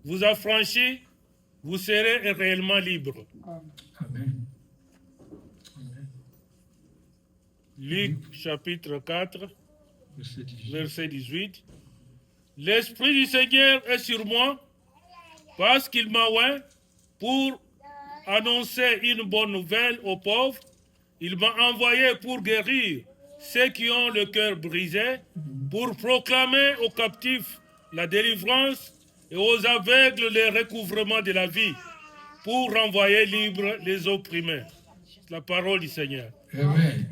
vous affranchit, vous serez réellement libre. Amen. Luc chapitre 4, Verset 18. verset 18. L'Esprit du Seigneur est sur moi parce qu'il m'a oint pour annoncer une bonne nouvelle aux pauvres. Il m'a envoyé pour guérir ceux qui ont le cœur brisé, pour proclamer aux captifs la délivrance et aux aveugles le recouvrement de la vie, pour renvoyer libres les opprimés. La parole du Seigneur. Amen.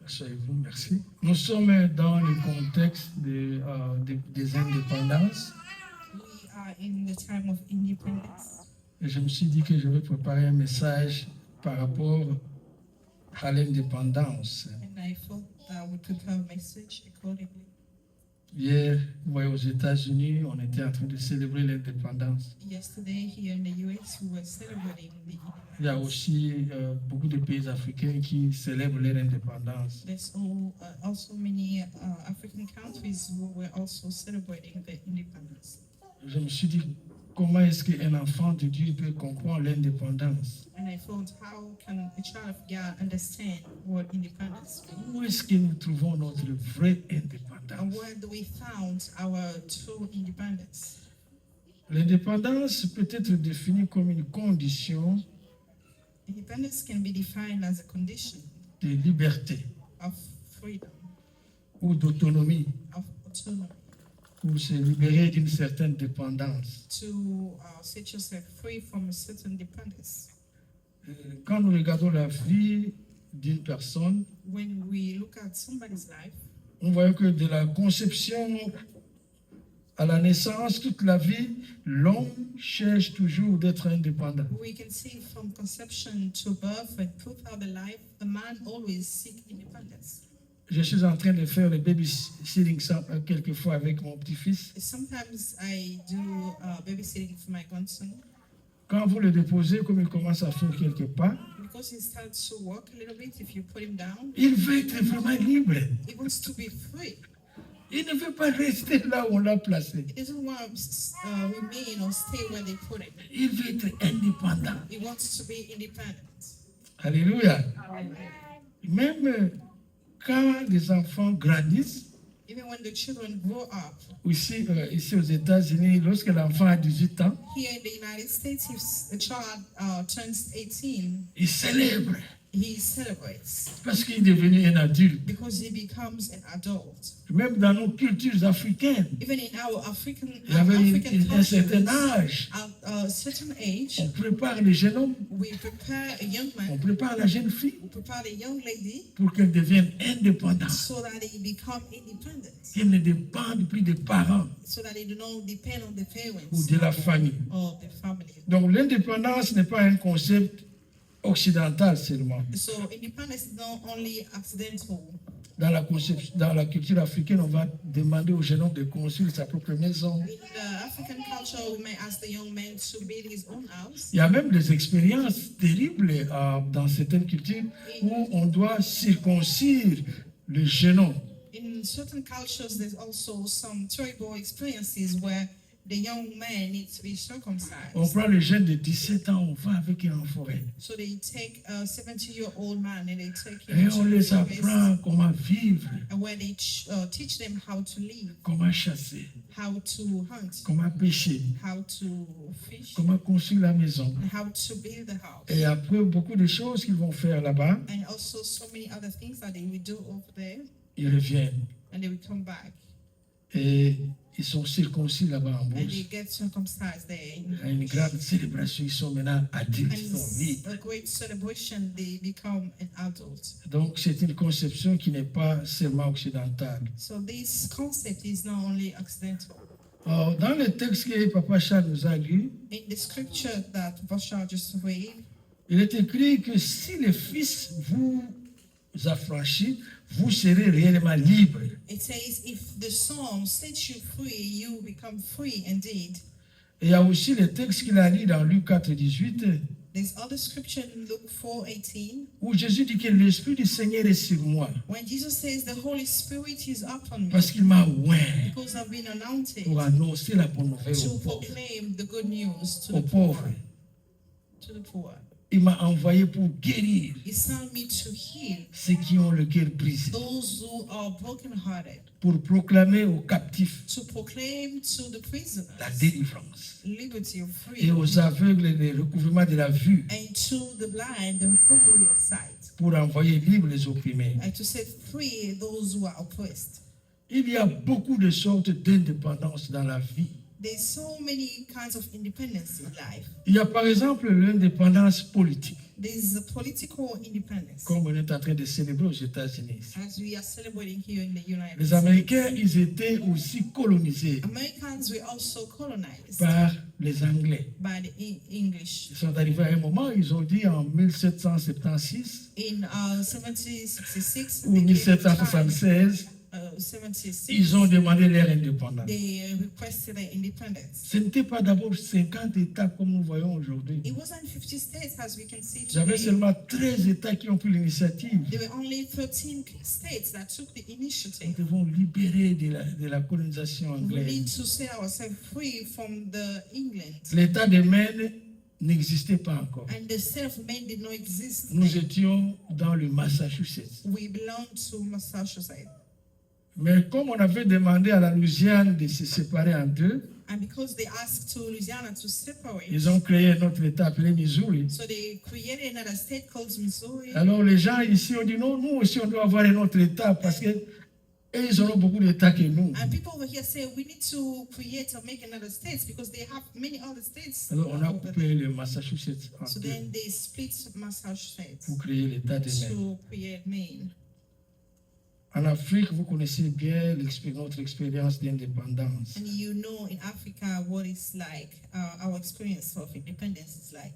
Asseyez-vous, merci. Nous sommes dans le contexte des indépendances. We are in the time of independence. Et je me suis dit que je vais préparer un message par rapport à l'indépendance. And I thought that I would prepare a message accordingly. Hier, vous voyez, aux États-Unis, on était en train de célébrer l'indépendance. Yesterday, here in the US, we were celebrating the Il y a independence. aussi beaucoup de pays africains qui célèbrent leur indépendance. There's also many African countries who were also celebrating their independence. Je me suis dit, comment est-ce qu'un enfant de Dieu peut comprendre l'indépendance? And I thought, how can a child of God understand what independence means? Où est-ce que nous trouvons notre vraie And indépendance? where do we found our true independence? L'indépendance peut être définie comme une condition Independence can be defined as a condition de liberté of freedom, ou d'autonomie, of autonomy, ou se libérer d'une certaine dépendance. to set yourself free from a certain dependence. Quand nous regardons la vie d'une personne, When we look at somebody's life, on voit que de la conception à la naissance, toute la vie, l'homme cherche toujours d'être indépendant. we can see from conception to birth and throughout the life, a man always seek independence. Je suis en train de faire le babysitting quelquefois avec mon petit-fils. Sometimes I do babysitting for my grandson. Quand vous le déposez, comme il commence à faire quelques pas, Because he starts to walk a little bit, if you put him down, il veut être vraiment libre. he wants to be free. Il ne veut pas rester là où on l'a placé. He doesn't want to remain or stay where they put him. Il veut être indépendant. He wants to be independent. Alléluia. Même quand les enfants grandissent, Even when the children grow up, ici aux États-Unis, lorsque l'enfant a 18 ans, here in the United States, if a child turns 18, il célèbre he celebrates parce qu'il est devenu un adulte. because he becomes an adult. Même dans nos cultures africaines, Even in our African il y avait un certain cultures, âge. at a certain age, On prépare le jeune homme, we prepare a young on man, prépare la jeune fille we prepare a young lady pour qu'elle devienne indépendante, so that they become independent, qu'elle ne dépende plus des parents so that they do not depend on the ou parents de la famille. or the family. Donc l'indépendance n'est pas un concept occidental seulement. So independence is not only accidental. Dans la culture africaine, on va demander au jeune homme de construire sa propre maison. In the African culture, we may ask the young man to build his own house. Il y a même des expériences terribles dans certaines cultures où on doit circoncire le jeune homme. In certain cultures, there's also some terrible experiences where the young man needs to be circumcised. On prend le jeune de 17 ans, on va avec eux en forêt. So they take a 70-year-old man and they take Et him on to les the forest, apprend comment vivre, and where they teach them how to live, comment chasser, how to hunt, comment pêcher, how to fish, comment construire la maison. and how to build the house. Et après, beaucoup de choses qu'ils vont faire là-bas, And also so many other things that they will do over there, ils reviennent. and they will come back. Et ils sont circoncis là-bas en And Beauce. they get circumcised there. Il y a une grande célébration, ils sont maintenant adultes, And ils sont libres. it's a great celebration, they become an adult. Donc c'est une conception qui n'est pas seulement occidentale. So this concept is not only accidental. Alors, dans le texte que Papa Charles nous a lu, In the scripture that Bashar just read, il est écrit que si le Fils vous affranchit, vous serez réellement libre. it says, if the Son sets you free, you become free indeed. Et il y a aussi le texte qu'il a lu dans Luc 4, 18. There's other scripture in Luke 4:18 où Jésus dit que l'Esprit du Seigneur est sur moi when Jesus says the Holy Spirit is upon me parce qu'il m'a oint because I've been anointed pour annoncer la bonne nouvelle to aux pauvres. proclaim the good news to Aux the poor. pauvres. To the poor. Il m'a envoyé pour guérir He sent me to heal ceux qui ont le cœur brisé, those who are brokenhearted, pour proclamer aux captifs to proclaim to the prisoners la délivrance liberty of et freedom, aux aveugles le recouvrement de la vue, and to the blind the recovery of sight, pour envoyer libres les opprimés. and to set free those who are oppressed. Il y a beaucoup de sortes d'indépendance dans la vie. There's so many kinds of independence in life. Il y a par exemple l'indépendance politique, There's a political independence, comme on est en train de célébrer aux États-Unis. as we are celebrating here in the United Les States. Américains, ils étaient aussi colonisés Americans were also colonized par les Anglais. by the English. Ils sont arrivés à un moment, ils ont dit en 1776 In 1766 ou they came to 1776, time, 76, ils ont demandé leur indépendance. they requested their independence. Ce n'était pas d'abord 50 États comme nous voyons aujourd'hui. It wasn't 50 states as we can see Il y avait today. seulement 13 États qui ont pris l'initiative. There were only 13 states that took the Nous initiative. devons libérer de la colonisation We need anglaise. to set ourselves free from the England. L'État de Maine n'existait pas encore. And the state of Maine did not exist. Nous then. étions dans le Massachusetts. We belonged to Massachusetts. Mais comme on avait demandé à la Louisiane de se séparer en deux, And because they asked to Louisiana to separate, ils ont créé un autre État appelé Missouri. so they created another state called Missouri. Alors les gens ici ont dit non, nous aussi on doit avoir un autre État parce que eux, ils auront beaucoup d'États que nous. And people over here say we need to create or make another states because they have many other states. Alors on a over coupé le Massachusetts en there. So deux then they split Massachusetts pour créer l'État de Maine. to create Maine. En Afrique, vous connaissez bien notre expérience d'indépendance. And you know in Africa what it's like, our experience of independence is like.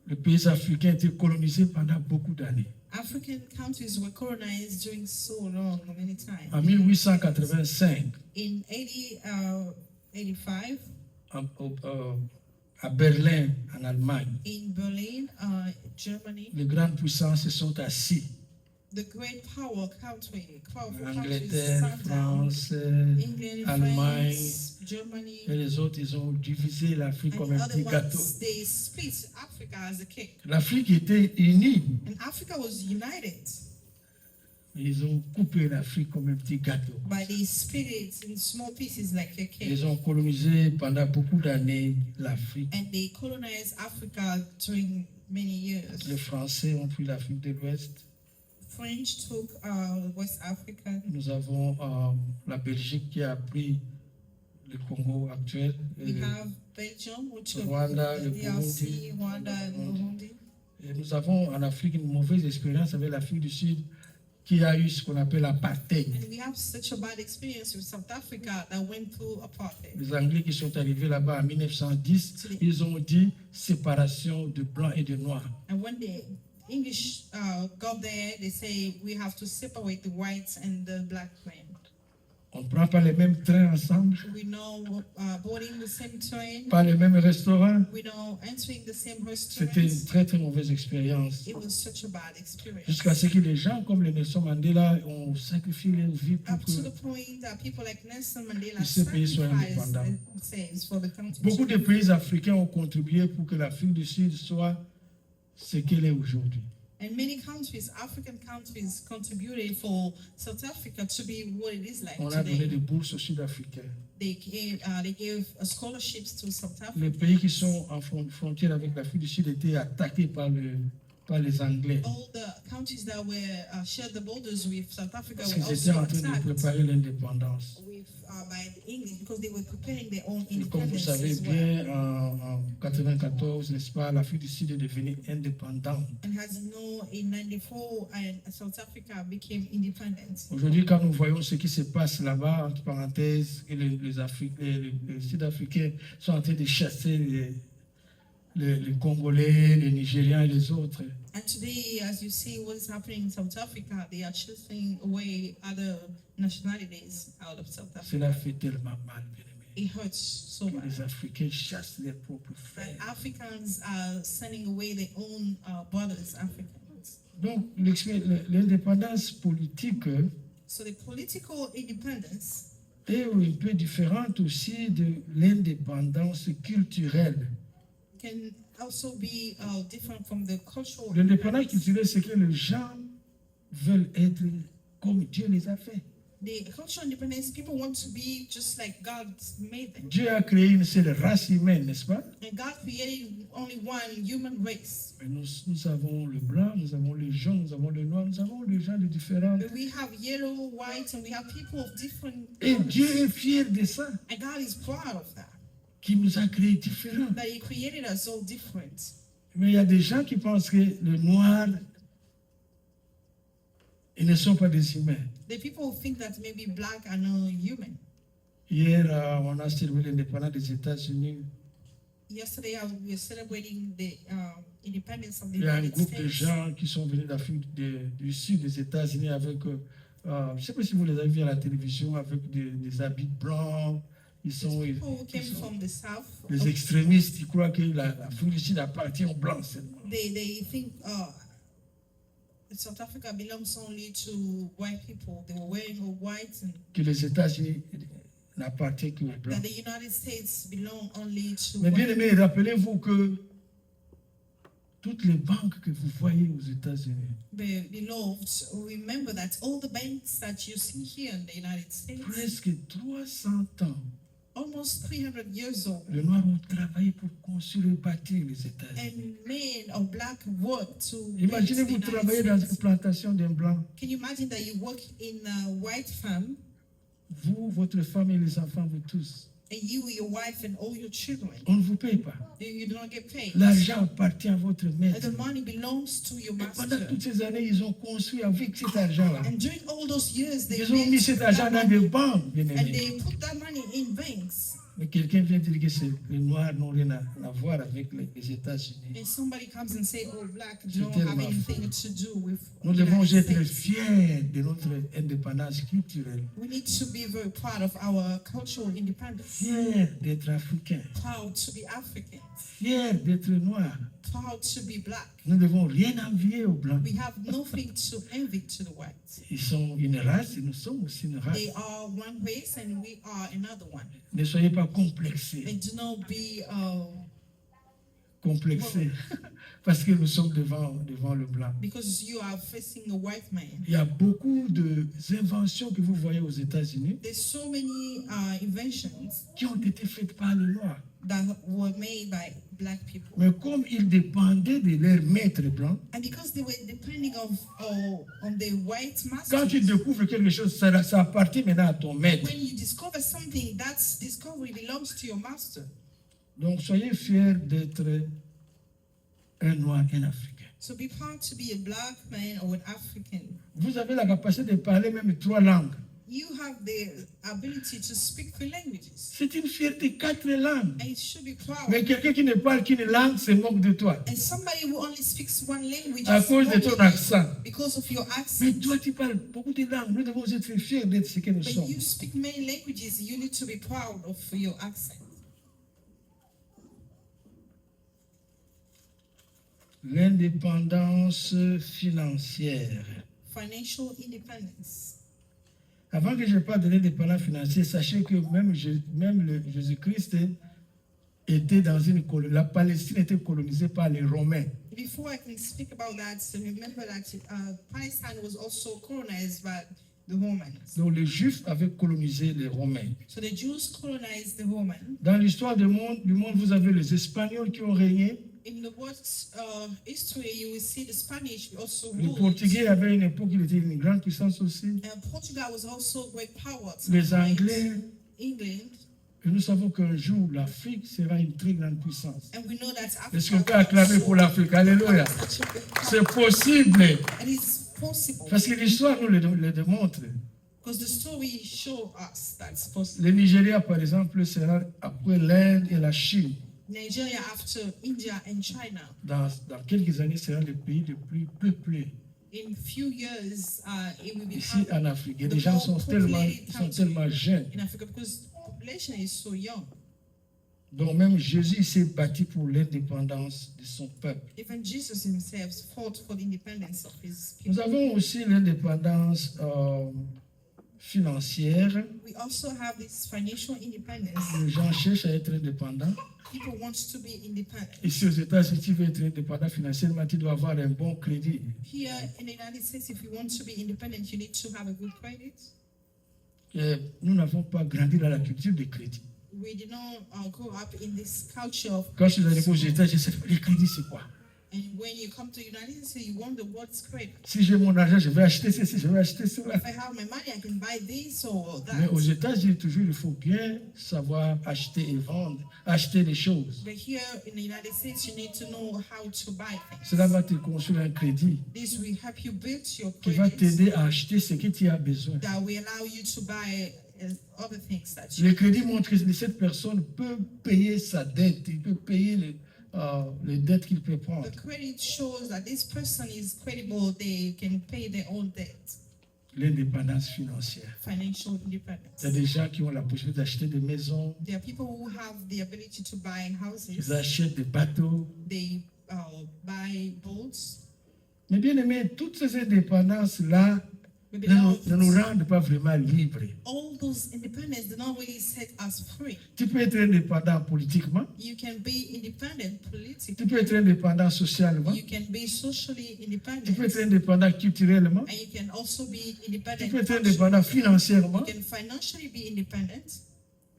Les pays africains étaient colonisés pendant beaucoup d'années. African countries were colonized during so long, many times. En 1885, In 85, à Berlin, en Allemagne, in Berlin, Germany, les grandes puissances se sont assis. the great powerful countries Angleterre, sat down. France, England, Allemagne France, Germany, et les autres, ils ont divisé l'Afrique and comme un other petit gâteau. ones, they split Africa as a cake. L'Afrique était unie. And Africa was united, Ils ont coupé l'Afrique comme un petit gâteau. but they split it in small pieces like a cake. Ils ont colonisé pendant beaucoup d'années l'Afrique. And they colonized Africa during many years. Les Français ont pris l'Afrique de l'Ouest. French took West Africa. Nous avons la Belgique qui a pris le Congo actuel. We have Belgium, which took Rwanda, the le DRC, Burundi. Rwanda, and Burundi. Et nous avons en Afrique une mauvaise expérience avec l'Afrique du Sud qui a eu ce qu'on appelle l'apartheid. And we have such a bad experience with South Africa that went through apartheid. Les Anglais qui sont arrivés là-bas en 1910, ils ont dit séparation de blancs et de noirs. And when the English got there, they say we have to separate the whites and the black men. On ne prend pas les mêmes trains ensemble, We know boarding the same train. pas les mêmes restaurants. We know entering the same C'était une restaurants. très très mauvaise expérience. It was such a bad experience. Jusqu'à ce que les gens comme les Nelson Mandela ont sacrifié leur vie pour Up to que the point that people like Nelson Mandela Que ces pays soient sacrificed indépendants. themselves for the country. beaucoup de pays africains ont contribué pour que l'Afrique du Sud soit ce qu'elle est aujourd'hui. And many countries, African countries, contributed for South Africa to be what it is like On a donné des today. bourses aux Sud-Africains. They gave scholarships to South Les Africa. pays qui sont en frontière avec l'Afrique du Sud étaient attaqués par les Anglais. All the countries that were shared the borders with South Africa Parce were qu'ils étaient also en train de attacked préparer l'indépendance. by the English because they were preparing their own Et comme vous independence savez as well. bien, en 94, n'est-ce pas, l'Afrique du Sud est devenue indépendante. And as you know, in '94, South Africa became independent. Aujourd'hui, quand nous voyons ce qui se passe là-bas, entre parenthèses, et les Sud-Africains sont en train de chasser les Congolais, les Nigériens et les autres. And today, as you see what is happening in South Africa, they are chasing away other nationalities out of South Africa. Cela fait tellement mal, bien-aimés. it hurts so que les bad. Africains chassent leurs propres frères. That Africans are sending away their own brothers, Africans. Donc, l'indépendance politique So the political independence est un peu différente aussi de l'indépendance culturelle. can also be different from the cultural L'indépendance independence. culturelle, c'est que les gens veulent être comme Dieu les a fait. The cultural independence, people want to be just like God made them. Dieu a créé une seule race humaine, n'est-ce pas? And God created only one human race. Mais nous avons le blanc, nous avons les jaunes, nous avons le noir, nous avons les gens de différents. But we have yellow, white, and we have people of different Et Dieu colors. est fier de ça, And God is proud of that. qui nous a créés différents. That He created us all different. Mais il y a des gens qui pensent que les noirs, ils ne sont pas des humains. The people who think that maybe black are not human. Hier, on a célébré l'indépendance des États-Unis. Yesterday, we were celebrating the independence of the Il y a un United groupe de States. gens qui sont venus d'Afrique du sud des États-Unis avec, je ne sais pas si vous les avez vus à la télévision, avec des habits blancs. Ils These sont, people who came ils sont from the south, les extrémistes, ils croient que l'Afrique du Sud appartient aux Blancs seulement. they think South Africa belongs only to white people. They were wearing all white, and Que les États-Unis n'appartiennent qu'aux Blancs. that the United States belong only to Mais bien white. aimé, rappelez-vous que toutes les banques que vous voyez aux États-Unis, Beloved, remember that all the banks that you see here in the United States, presque 300 ans, almost 300 years old, les Noirs ont travaillé pour construire et bâtir les États-Unis. and men of black work to build the Imaginez-vous United travailler dans States. une plantation d'un Blanc. Can you imagine that you work in a white farm, Vous, votre femme et les enfants, vous tous. and you, your wife, and all your children, On ne vous paye pas. you do not get paid? L'argent appartient à votre And maître. the money belongs to your Et pendant master. toutes ces années, ils ont construit avec cet argent-là. And during all those years, they Ils ont mis made cet argent that dans money, des banques, bien and aimé. they put that money in banks. Mais quelqu'un vient dire que les Noirs n'ont rien à voir avec les États-Unis. And somebody comes and say, "Oh, black C'est don't have tellement anything to do with Nous the devons United être States." fiers de notre indépendance culturelle, We need to be very proud of our cultural independence, fiers d'être africains, proud to be Africans, fiers d'être noirs. proud to be black. Nous ne devons rien envier aux Blancs. We have nothing to envy to the whites. Ils sont une race et nous sommes aussi une race. They are one race and we are another one. Ne soyez pas complexés, And do not be complexés, parce que nous sommes devant le Blanc. because you are facing a white man. Il y a beaucoup d'inventions que vous voyez aux États-Unis There's so many inventions qui ont été faites par les Noirs. that were made by black people. Mais comme ils dépendaient de leur maître blanc, And because they were depending on the white quand tu masters, découvres quelque chose, ça appartient maintenant à ton maître. when you discover something, that discovery belongs to your master. Donc soyez fiers d'être un Noir, un Africain. So be proud to be a black man or an African. Vous avez la capacité de parler même 3 langues. You have the ability to speak 3 languages. C'est une fierté, 4 langues. And you should be proud. Mais quelqu'un qui ne parle qu'une langue se moque de toi And somebody who only speaks one language à is cause de ton mocking accent. you because of your Mais accent. toi, tu parles beaucoup de langues. Nous devons être fiers d'être ce que nous But sommes. you speak many languages, you need to be proud of your accent. L'indépendance financière. Financial independence. Avant que je parle de l'indépendance financière, sachez que même Jésus-Christ était dans une colonie. La Palestine était colonisée par les Romains. Before I can speak about that, so remember that Palestine was also colonized by the Romans. Donc les Juifs avaient colonisé les Romains. So the Jews colonized the Romans. Dans l'histoire du monde, vous avez les Espagnols qui ont régné. In the world's history, you will see the Spanish also Les ruled. Portugais avaient une époque, ils étaient une grande puissance aussi. Portugal was also a great power. Les Anglais. England. Et nous savons qu'un jour, l'Afrique sera une très grande puissance. And we know that Est-ce qu'on Africa peut acclamer pour l'Afrique? Alléluia. such a great power. C'est possible. And it's possible Parce que l'histoire nous le démontre. because the story shows us that's possible. Le Nigeria, par exemple, sera après l'Inde et la Chine. Nigeria after India and China. Dans quelques années, sera le pays le plus peuplé In few years, it will ici become en Afrique. Et les gens sont tellement jeunes. in Africa because population is so young. Donc même Jésus s'est battu pour l'indépendance de son peuple. Even Jesus himself fought for the independence of his Nous people. avons aussi l'indépendance financière. We also have this financial independence. Les gens cherchent à être indépendants. People want to be independent. Ici aux États-Unis, si tu veux être indépendant financièrement, tu dois avoir un bon crédit. Here in the United States, if you want to be independent, you need to have a good credit. Et nous n'avons pas grandi dans la culture du crédit. We did not grow up in this culture of Quand je suis allé aux États-Unis, je sais le crédit c'est quoi. and when you come to the United States, you wonder what's credit. Si j'ai mon argent, je vais acheter ceci, je vais acheter cela. If I have my money, I can buy this or Mais aux that. États-Unis, toujours, il faut bien savoir acheter et vendre, acheter les choses. But here in the United States, you need to know how to buy Cela things. va te construire un crédit This will help you build your qui va credit t'aider à acheter ce que tu as besoin. that will allow you to buy other things that you Le crédit montre que cette personne peut payer sa dette, il peut payer les dettes qu'il peut prendre. The credit shows that this person is credible, they can pay their own debt. L'indépendance financière. Financial Il y independence. a des gens qui ont la possibilité d'acheter des maisons, There are people who have the ability to buy ils houses, achètent des bateaux. they buy boats. Mais bien aimé, toutes ces indépendances-là But ne nous rendent pas vraiment libres. all those independence do not really set us free. Tu peux être indépendant politiquement, You can be independent tu politically, peux être indépendant socialement, you can be socially tu peux être independent, indépendant culturellement, and you can also be tu independent. peux être financially. indépendant financièrement. You can financially be independent,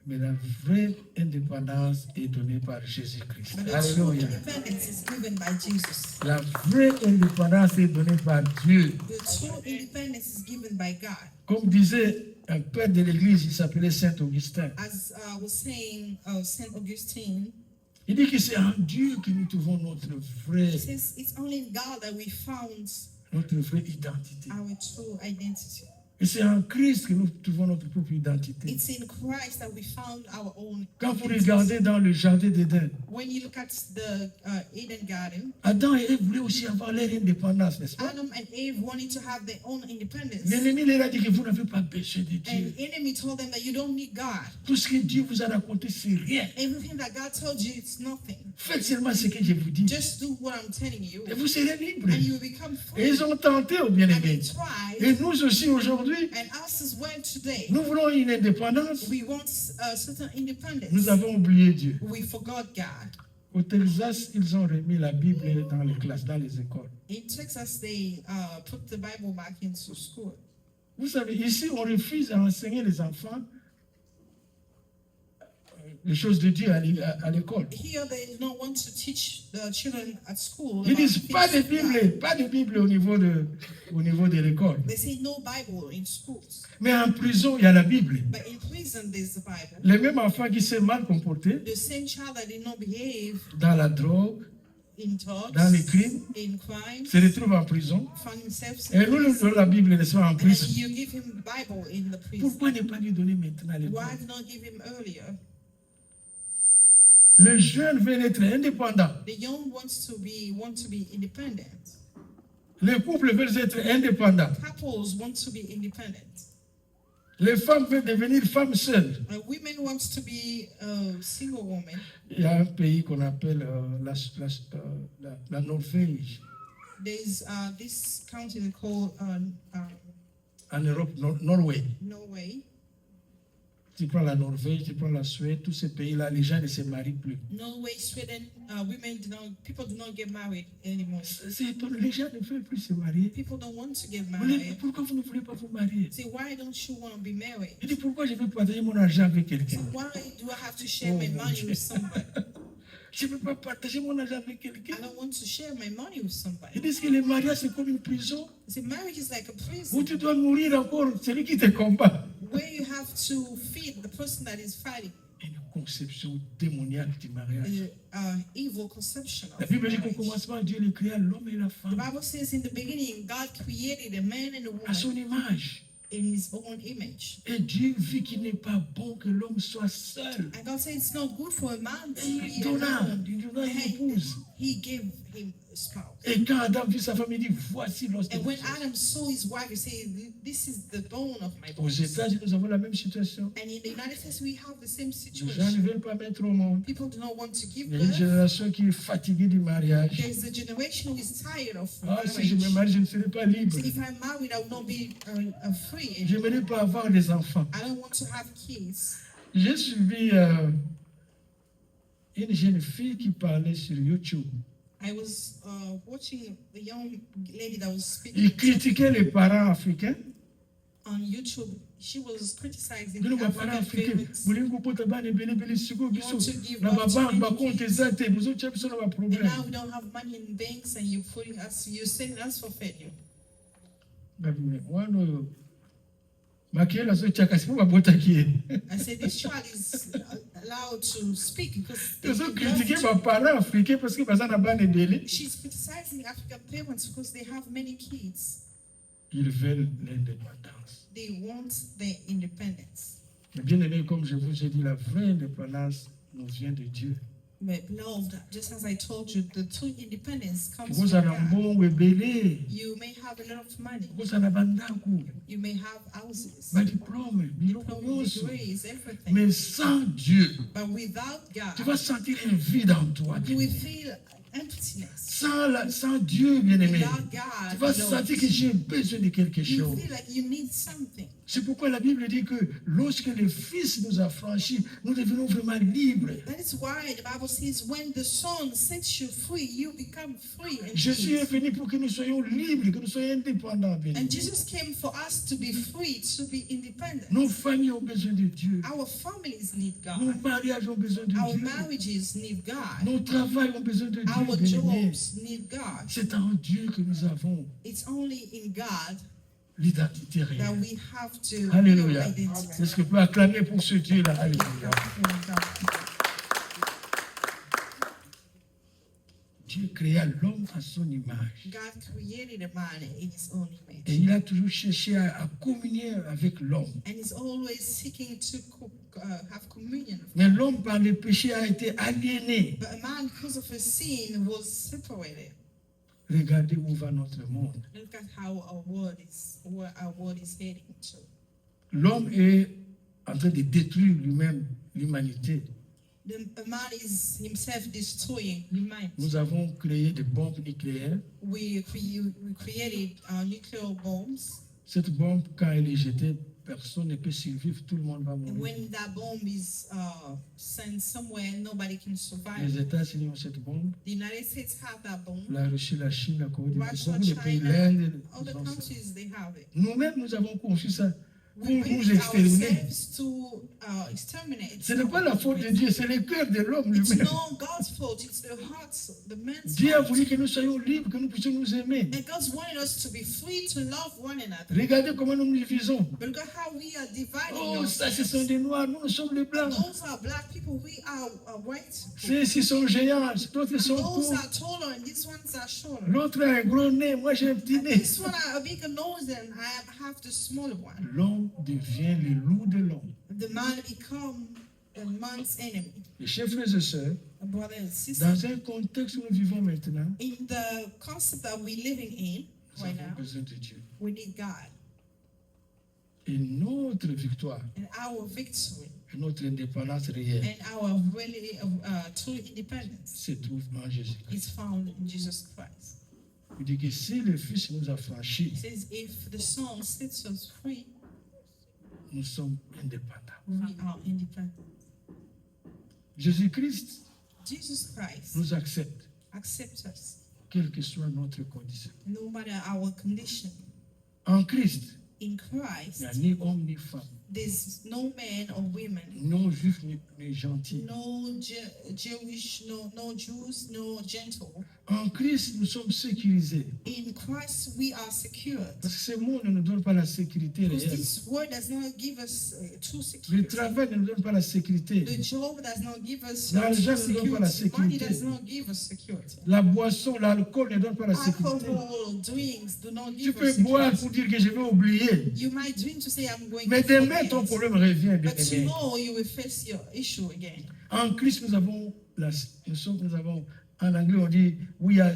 Mais la vraie indépendance est donnée par Jésus-Christ. but the true Alléluia. independence is given by Jesus. La vraie indépendance est donnée par Dieu. The true independence is given by God. Comme disait un père de l'Église, il s'appelait Saint Augustin. As I was saying, Saint Augustine, Il dit que c'est en Dieu que nous trouvons notre vraie he says it's only in God that we found identité. our true identity. Et c'est en Christ que nous trouvons notre propre identité. It's in Christ that we found our own Quand vous identity. regardez dans le jardin d'Éden, When you look at the Eden Garden, Adam et Ève voulaient aussi avoir leur indépendance, n'est-ce pas? Adam and Eve wanted to have their own independence. L'ennemi leur a dit que vous n'avez pas besoin de And Dieu. the enemy told them that you don't need God. Tout ce que Dieu vous a raconté, c'est rien. Everything that God told you, it's nothing. Faites seulement ce que je vous dis. Just do what I'm telling you, Et vous serez libres. and you will become Et free. ils ont tenté, au And bien-aimé. they tried, Et nous aussi, aujourd'hui, and us as well today, nous voulons une indépendance. we want a certain independence. Nous avons oublié Dieu. We forgot God. Au Texas, ils ont remis la Bible dans les classes, dans les écoles. In Texas, they put the Bible back into school. Vous savez, ici, on refuse à enseigner les enfants les choses de Dieu à l'école. Here, they do not want to teach the children at school. Ils about disent things pas de of God. Bible, pas de Bible au niveau de l'école. They say no Bible in schools. Mais en prison, il y a la Bible. But in prison, there's the Bible. Les mêmes enfants qui s'est mal comportés The same child that did not behave dans la drogue, in drugs, dans les crimes, in crimes, se retrouvent en prison. found himself Et nous, nous donnons la Bible, n'est-ce pas, en and prison. you give him Bible in the prison. Pourquoi ne pas lui donner maintenant l'école? Why not give him earlier? Les jeunes veulent être indépendants. The young want to be independent. Les couples veulent être indépendants. Couples want to be independent. Les femmes veulent devenir femmes seules. Women want to be single women. Il y a un pays qu'on appelle la Norvège, There's this country called en Europe, Norway. Norway. Tu prends la Norvège, tu prends la Suède, tous ces pays-là, les gens ne se marient plus. Norway, Sweden, people do not get married anymore. C'est étonnant, les gens ne veulent plus se marier. People don't want to get Vous dites, married. pourquoi vous ne voulez pas vous marier? Say, why don't you want to be married? Il dit, pourquoi je veux partager mon argent avec quelqu'un? Why do I have to share Oh, my mon money Dieu. with somebody? Je ne veux pas partager mon argent avec quelqu'un. I don't want to share my money with Ils somebody. disent que le mariage, c'est comme une prison See, marriage is like a où prison tu dois mourir encore, celui qui te combat. where you have to feed the person that is fighting. Une conception démoniaque du mariage. The evil conception La of Bible dit qu'au marriage. commencement, Dieu le créa l'homme et la The femme Bible says in the beginning, God created a man and a à son woman image. in his own image. Et Dieu vit qu'il n'est pas bon que l'homme soit seul. And God said it's not good for a man to Et be il donna alone. une And épouse. he gave him spouse. Et quand Adam vit sa femme, il dit, voici l'os de And mon when os. Adam saw his wife, he said, "This is the bone of my Aux bones." États-Unis, nous avons la même situation. And in the United States, we have the same Les gens ne situation. veulent pas mettre au monde. People do not want to give Il y a une birth. génération qui est fatiguée du mariage. There's a generation who is tired of Ah, si je me marriage. marie, je ne serai pas libre. So if I'm married, I will not be free. Je n'aimerais pas avoir des enfants. I don't want to have kids. J'ai suivi une jeune fille qui parlait sur YouTube. I was watching a young lady that was speaking Il critiquait les parents africains. on YouTube. She was criticizing Nous, the les parents African africains, parents. vous voulez que vous ayez des bébés si vous You want to give na birth to mabank many bakonte kids. eza te bozotia biso na And baproblème. now we don't have money in banks, and you're sending us for failure. Wana oyo makiyele azotiaka sipo babotaki ye. I said this child is allowed to speak because Tozokritike baparents africains parce que baza na bana ebele. she's criticizing African parents because they have many kids. Ils veulent l'indépendance. They want their independence. Mais bien aimé, comme je vous ai dit, la vraie indépendance nous vient de Dieu. But beloved, just as I told you, the true independence comes from Kozala God. mbongo ebele. You may have a lot of money. Kozala bandako, You may have houses, badiplome, biloko nyonso. degrees, everything. Mais sans Dieu, But without tu God, vas sentir un vide en toi. you will feel emptiness. Sans Dieu, bien-aimé, Without tu God, vas you sentir que j'ai besoin de quelque you chose. feel like you need something. C'est pourquoi la Bible dit que lorsque le Fils nous a franchis, nous devenons vraiment libres. That is why the Bible says, when the Son sets you free, you become free. And Jésus est venu pour que nous soyons libres, que nous soyons indépendants. bien-aimés. And Jesus came for us to be free, to be independent. Nos familles ont besoin de Dieu. Our families need Nos God. mariages ont besoin de Our Dieu. marriages need God. Nos travails ont besoin de Dieu. Our bien-aimés. jobs need God. C'est en Dieu que nous avons It's only in God l'identité that réelle. we have to Alléluia. feel identity. Est-ce que tu peux acclamer pour ce Dieu-là? Alléluia. Dieu créa l'homme à son image. God created a man in his own Et image. il a toujours cherché à communier avec l'homme. And he's always seeking to have communion. Mais l'homme, par le péché, a été aliéné. But a man, because of his sin, was separated. Regardez où va notre monde. Look at how where our world is heading to. L'homme est en train de détruire lui-même l'humanité. A man is himself destroying humanity. Nous avons créé des bombes nucléaires. We created nuclear bombs. Cette bombe, quand elle est jetée, personne ne peut survivre, tout le monde va And mourir. when that bomb is sent somewhere, nobody can Les survive. États-Unis ont cette bombe. The United States have that bomb. La Russie, la Chine, la Corée du Sud, Russia, beaucoup de pays, China, l'Inde. Other ils ont ça. countries, they have it. Nous-mêmes, nous avons conçu ça pour We nous bring exterminer. ourselves to exterminate. Ce n'est pas la faute de Dieu, c'est le cœur de l'homme It's lui-même. not God's fault, it's the hearts, the man's Dieu a heart. voulu que nous soyons libres, que nous puissions nous aimer. And God's wanted us to be free to love one another. Regardez comment nous nous divisons. But look at how we are dividing Oh, ça, ce sont ourselves. des noirs, nous sommes les blancs. Those are black people, we are white. Ceux-ci sont géants, d'autres sont Those courts. are taller and these ones are shorter. L'autre a un gros nez, moi j'ai un petit And nez. this one are a bigger nose and I have the smaller one. L'homme devient le loup de l'homme. The man become a man's enemy. Et chers frères et sœurs, Brothers and sisters, dans un contexte où nous vivons maintenant, in the concept that we're living in nous right avons now, besoin de Dieu. we need God. Et notre victoire, And our victory et notre indépendance réelle and our really true independence se trouve en Jésus-Christ. is found in Jesus Christ. Il dit que si le Fils nous a franchis, It says, if the Son sets us free, nous sommes indépendants. we are independent. Jésus-Christ Jesus Christ nous accepte, accepts us, quelle que soit notre condition. no matter our condition. En Christ, In il Christ, n'y a ni homme ni femme, there's no man or women, non juif ni gentil. no Jewish, no Jews, no Gentile. En Christ, nous sommes sécurisés. In Christ, we are secured. Parce que ce monde ne nous donne pas la sécurité Because réelle. this word does not give us true Le security. travail ne nous donne pas la sécurité. The job does not give us L'argent true ne donne pas la security. Money sécurité. does not give us security. La boisson, l'alcool ne donne pas la sécurité. Alcohol, drinks do not Tu give peux us boire security. pour dire que je vais oublier. You might drink to say I'm going Mais to demain, ton forget. problème revient, bien But aimé. tomorrow you will face your issue again. En Christ, nous avons En anglais, on dit we are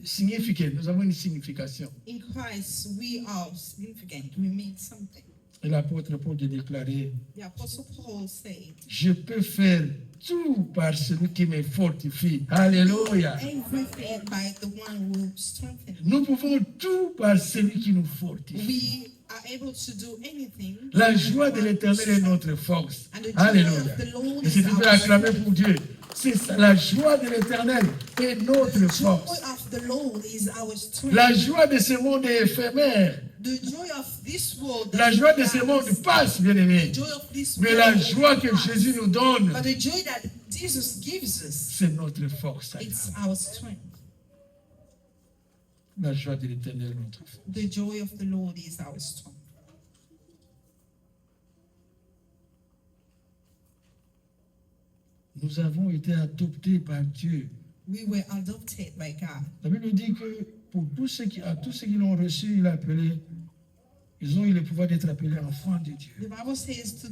significant. Nous avons une signification. In Christ, we are significant. We mean something. Et l'apôtre Paul a déclaré, The Apostle Paul said, je peux faire tout par celui qui me fortifie. Alléluia. everything by the one who strengthens. Nous pouvons tout par celui qui nous fortifie. We are able to do anything. La joie de l'éternel est notre force. And the joy Alléluia. of the Lord Et si is tu peux our acclamer strength. pour Dieu, c'est ça, la joie de l'éternel est notre The joy force. of the Lord is our strength. La joie de ce monde est éphémère. The joy of this world. La joie de ce doesn't monde last. passe, bien aimé. The joy of this Mais la world joie que pass. Jésus nous donne, But the joy that Jesus gives us, c'est notre force. it's our strength. La joie de l'éternel est notre force. The joy of the Lord is our strength. Nous avons été adoptés par Dieu. We were adopted by God. La Bible dit que pour tous ceux qui l'ont reçu, il a appelé, ils ont eu le pouvoir d'être appelés enfants de Dieu. The Bible says to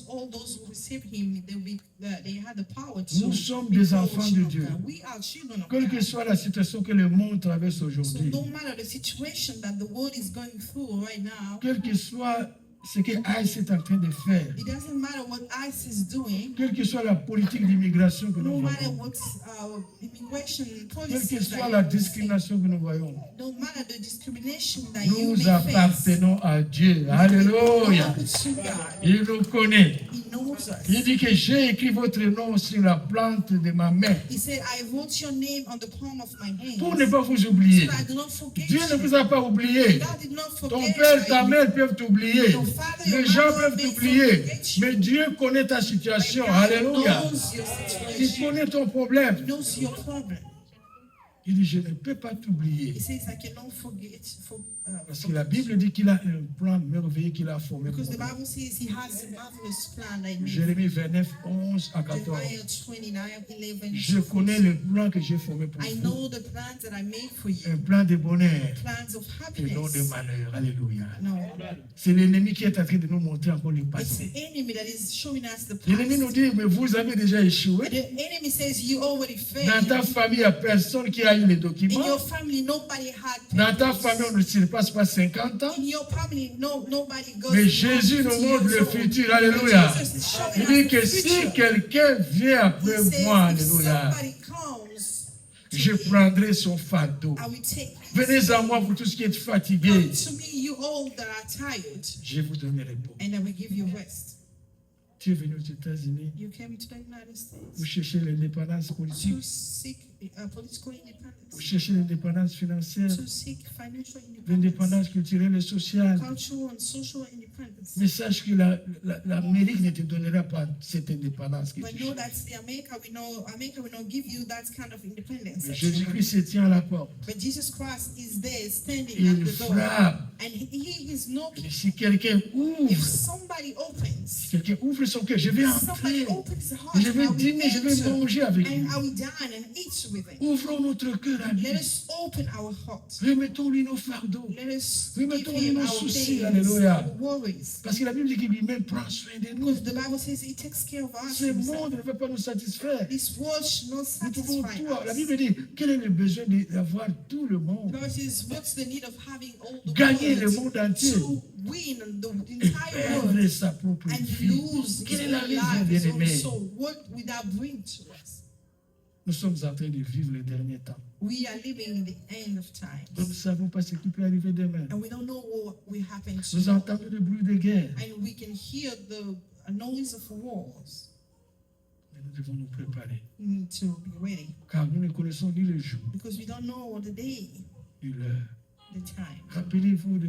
all those who receive Him, they had the power to. Nous sommes be des called enfants de children of Dieu. God. We are children of Quelle que God. soit la situation que le monde traverse So aujourd'hui, no matter the situation that the world is going through right now, quel que soit ce que ICE est en train de faire, it doesn't matter what ICE is doing. quelle que soit la politique d'immigration que No nous matter voyons, what immigration quelle que policies soit that la you see, discrimination que nous voyons, no matter the discrimination that you nous may face, appartenons à Dieu. Alléluia. belong to God. Il nous connaît. He knows us. Il dit que j'ai écrit votre nom sur la plante de ma main He said, I wrote your name on the palm of my hand pour ne so pas vous oublier. that I do not forget Dieu ne you. vous a pas oublié. God did not Ton forget père, ta you. mère peuvent t'oublier. Your father, your Les gens mother peuvent may t'oublier. forget you. Mais Dieu connaît ta But situation. God Alléluia. knows your Il situation. connaît ton problème. He knows your problem. Il dit, je ne peux pas t'oublier. He says, I cannot forget. Parce que la Bible dit qu'il a un plan merveilleux qu'il a formé pour Because the nous. Bible says he has a marvelous plan that he made. Jérémie 29, 11 à 14. Jeremiah 29, 11. Je connais le plan que j'ai formé pour I vous. know the plans that I made for you. Un plan de bonheur Plans of et non de happiness. malheur. Alléluia. No. C'est l'ennemi qui est en train de nous montrer encore le It's passé. the enemy that is showing us the L'ennemi nous past. dit, mais vous avez déjà échoué. The enemy says you already Dans ta failed. famille, il n'y a personne qui a eu les In documents. your family, nobody had Dans ta papers. famille, on ne surpasse pas 50 ans. In your family, nobody goes. Mais beyond Jésus nous 50 montre le years old. futur. But Alléluia. Jesus is showing Il us dit the que si future. quelqu'un vient He après says, moi, if Alléluia, somebody comes, je prendrai son fardeau. I will take his Venez à moi pour tout ce qui est fatigué. Come to me, you all that are tired, Je vous donnerai repos. and I will give you rest. Tu es venu aux États-Unis. You came to the United Vous States cherchez l'indépendance politique. to seek political Vous independence, cherchez l'indépendance financière. to seek financial independence, L'indépendance culturelle et sociale. cultural and social independence. Mais sache que l'Amérique ne te donnera pas cette indépendance que But tu know cherches. that the America will not give you that kind of independence. Mais that you want. Jésus-Christ se tient à la porte. But Jesus Christ is there standing Il at the door, frappe. and he is Et knocking. si quelqu'un If ouvre, somebody opens, quelqu'un ouvre son cœur, je vais somebody entrer. opens his heart, Je vais I will dîner, je vais enter, manger avec and lui. I will dine and eat with him. Ouvrons notre cœur à lui. Let us open our hearts. Remettons-lui nos fardeaux. Let us Oui, give mettons-lui him nos our soucis. pains, Alléluia. our worries. Parce que la Bible dit qu'il lui-même prend soin de nous. Because the Bible says he takes care of us. Ce monde ne peut pas nous satisfaire. This world should not Nous pouvons satisfy tout. La us. Bible dit, quel est le besoin d'avoir tout le monde? The Bible says, what's the need of having all the Gagner le world monde entier to win the et entire world perdre sa propre and vie. lose Quelle his est la own raison, life, his own bien-aimé? soul? What would that bring to us? Nous sommes en train de vivre le dernier temps. We are living in the end of Nous ne times, savons pas ce qui peut arriver demain. and we don't know what will happen Nous tomorrow. entendons le bruit de guerre. And we can hear the noise of wars. Mais nous devons nous préparer. We need to be ready Car nous ne connaissons ni le jour, because we don't know the day, ni l'heure. the time. Rappelez-vous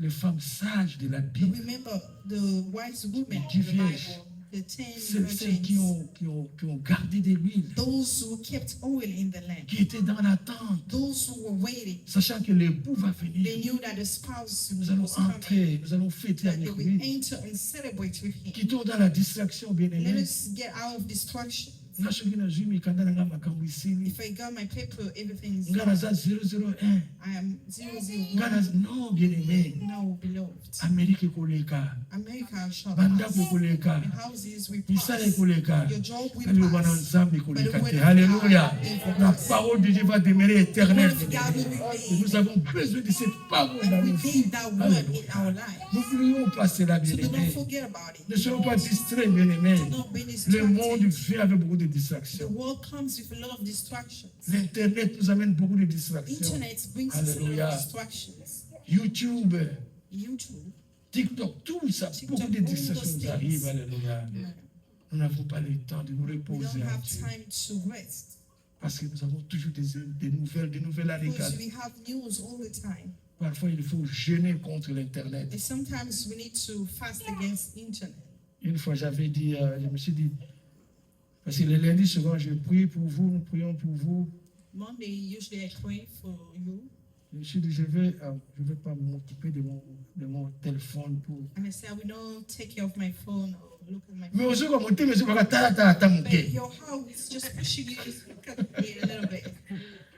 les femmes sages de la But Bible. remember the wise women Les in the vierges. Bible, the 10 Celles qui virgins, ont gardé de l'huile, those who kept oil in the lamp, qui étaient dans l'attente, those who were waiting. sachant que l'époux va venir. They knew that the spouse Nous allons was coming, entrer, nous allons fêter that they avec will lui. enter and celebrate with him. Quittons dans la distraction, Let bien-aimés. us get out of distractions. nga soki nazwi mikanda na nga makambo esili If I got my paper, everything is nga done. naza 001 I am 001. non bien aimé No, beloved. Amérique ekoleka America shall bandako pass. ekoleka The houses will misala pass. ekoleka Your job will kaliloba na pass. nzambe But ekoleka the word te of alléluia God will la pass. parole de Dieu va demeurer The word éternelle of God will et nous remain. avons besoin de cette parole dans And we nos vies. need that word in our life. N'oublions pas cela, So bien do aimé. not forget about it. Ne soyons pas distraits, bien aimé. Do not be Le monde distracted. vient avec beaucoup de The distractions. world comes with a lot of distractions. L'Internet nous amène beaucoup de distractions. Internet brings us a lot Alléluia. of distractions. YouTube, YouTube. TikTok, tout ça, TikTok, beaucoup de all distractions those nous things. arrivent. Alléluia. Nous n'avons pas le temps de nous We reposer don't en have Dieu. time to rest. Parce que nous avons toujours des nouvelles à Because regarder. we have news all the time. Parfois, il faut jeûner contre l'Internet. And sometimes we need to fast against internet. Une fois, j'avais dit, je me suis dit, parce que le lundi, souvent, je prie pour vous, nous prions pour vous. Monday, usually I pray for you. Je me suis dit, je vais pas m'occuper de mon téléphone pour. And I say, I will not take care of my phone or look at my Mais phone. aussi, comme on dit, mais c'est pas ta But moquée. your heart is just pushing you, just look at me a little bit.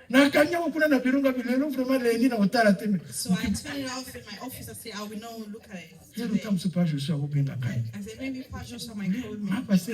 Na kanya kuna na birunga bilelo vraiment lundi na otala teme. So I turn it off in my office. I say, I will not look at it. Je Today. comme c'est pas je suis à Obenga kai. I said, maybe Pastor might call me. Ah parce que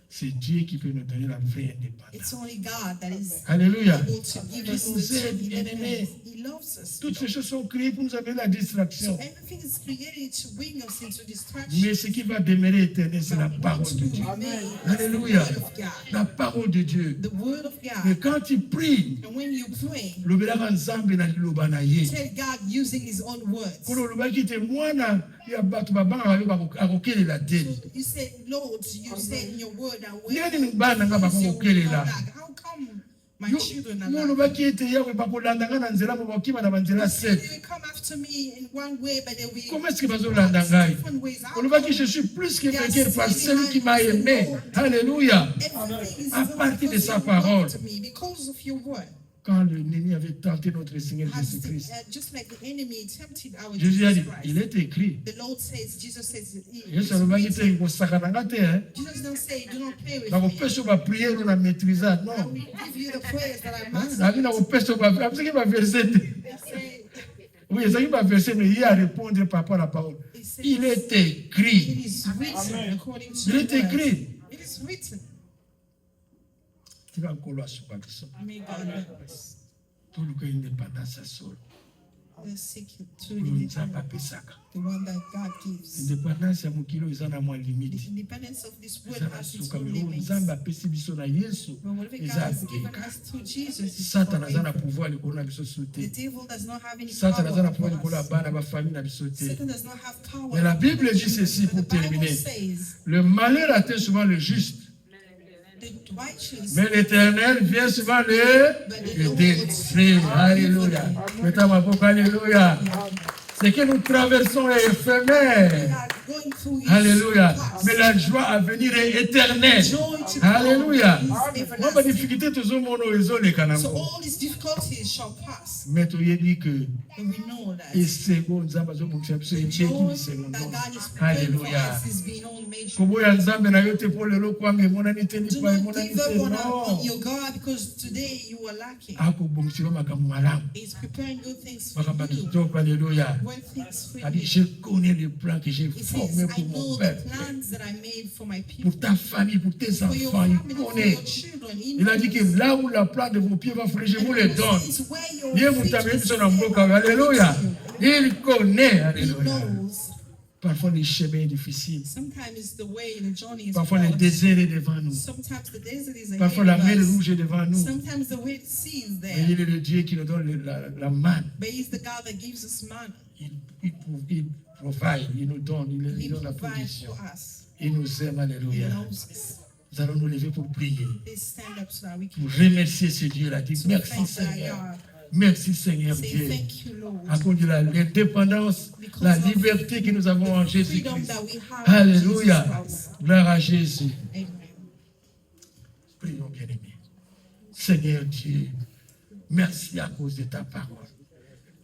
c'est Dieu qui peut nous donner la vraie indépendance. It's only God that is Alléluia. able to give us the Vous êtes bien-aimés. He loves us. Toutes ces choses sont créées pour nous amener la So distraction. everything is created to bring us into Mais distraction. ce qui va demeurer éternel, c'est la parole To de Dieu. remain is the Alléluia. word of God. La parole de Dieu. The word of Mais God. quand tu pries, And when you pray, lobelaka nzambe na liloba na ye. tell God using His own words. Kono olobaki te mwana ya bato babangaka yo akokelela te. So you say, Lord, you say in your word that when Ndenge bana nga you will bakokelela. come back. How come my Yo children are yo like? olobaki ete yawe bakolanda nga na nzela mo bakima na banzela They will 7. come after me in one way, but they will Comment est-ce que bazolanda ngai? different ways. How Olobaki come je suis plus que vainqueur par celui qui m'a aimé. Alléluia. everything is À so partir de because sa you parole. loved me, because of your word? Quand l'ennemi avait tenté notre Seigneur Jésus-Christ, Just like the enemy tempted our Jésus a dit, Jesus il Christ. est écrit. The Lord says, Jesus says, Yesu alobaki te kosakananga te. Jesus don't say, do not play with me. Nakopesa bapriere na maîtrisa. I Non. will give you the prayers that I must. Nabi nakopesa bapriere baverset te. They say, Oui, ezalaki baverset, mais il y a à répondre par rapport à la parole. it says, Il est it écrit. is written according to Il your est word. écrit. It is written. Tika nkolo asuka biso. May God help us. Toluka indépendance ya solo. Let's seek to Oyo nzambe apesaka. the one that God gives. Indépendance ya mokili oyo eza na mwa The limite. independence of this world Eza na has its suka own me oyo limits. nzambe apesi biso na Yesu. But whatever God Eza has given abeka. us through Jesus is Satan aza na forever. pouvoir likolo na biso so The te. devil does not have any Satan aza na power pouvoir over likolo ya us. bana bafamille na biso te. Satan does not have power. Mais la over Bible us. dit ceci pour The Bible terminer. says Le malheur atteint souvent le juste, the righteous, mais l'éternel vient souvent le détruire. Alléluia. Mettons ma bouche, alléluia. Ce que nous traversons est we éphémère. are going through is Alléluia. past. Mais la joie à venir est éternelle. Joy to Alléluia. come is Moi, ma everlasting. difficulté, tout le monde ezoleka na So ngo. all these difficulties shall pass. Mais toyebi que And we know that esengo nzambe azobongisa biso the ebeki joy bisengo that ndono. God is preparing for Alléluia. us is beyond measure. Koboya nzambe na yo te mpo lelo kwanga emonani te Do lipa not emonani give up te on non. your God because today you are lacking. Akobongisela makambo malamu. He's preparing good things for Makambo ya you. kitoko, alléluia. When things for A dit, you. je connais les plans que j'ai He says, formés I pour know mon the peuple, plans that I made for my people, pour ta famille, pour tes for your enfants. Il family, for connaît. your children. He Il a dit que knows. là où la plante de vos pieds va fléchir, je vous les donne. He says, where your Dieu feet vous t'a mis will sur un step, bloc. Alléluia. He Il connaît. Alléluia. knows. Parfois, les chemins sont difficiles. Sometimes the way, the journey is Parfois, le hard. désert est devant nous. Sometimes the desert is Parfois, la mer ahead of us. rouge est devant nous. Sometimes the Red Sea is Mais there. il est le Dieu qui nous donne la manne. But He's the God that gives us manna. Il provide, il nous donne, il He nous donne la provides provision. for us. Il nous aime. He Alléluia. loves us. Nous allons nous lever pour prier, Please stand up so that we can pour remercier ce Dieu-là. Dis to merci thank our Seigneur. God. Merci Seigneur Say Dieu. thank you, Lord. À cause de l'indépendance, la liberté que nous avons en The freedom Jésus-Christ. that we have in Alléluia. Jesus Christ. Gloire à Jésus. Amen. Prions bien-aimés. Seigneur Dieu, merci à cause de ta parole.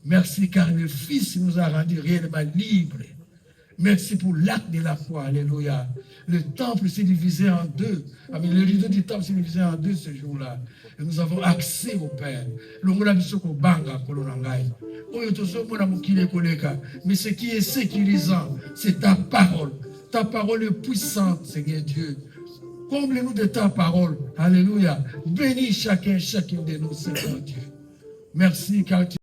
Merci car le Fils nous a rendus réellement libres. Merci pour l'acte de la foi. Alléluia. Le temple s'est divisé en deux. Amen. Le rideau du temple s'est divisé en deux ce jour-là. Et nous avons accès au Père. Mais ce qui est sécurisant, c'est ta parole. Ta parole est puissante, Seigneur Dieu. Comble-nous de ta parole. Alléluia. Bénis chacun, chacune de nous, Seigneur Dieu. Merci car tu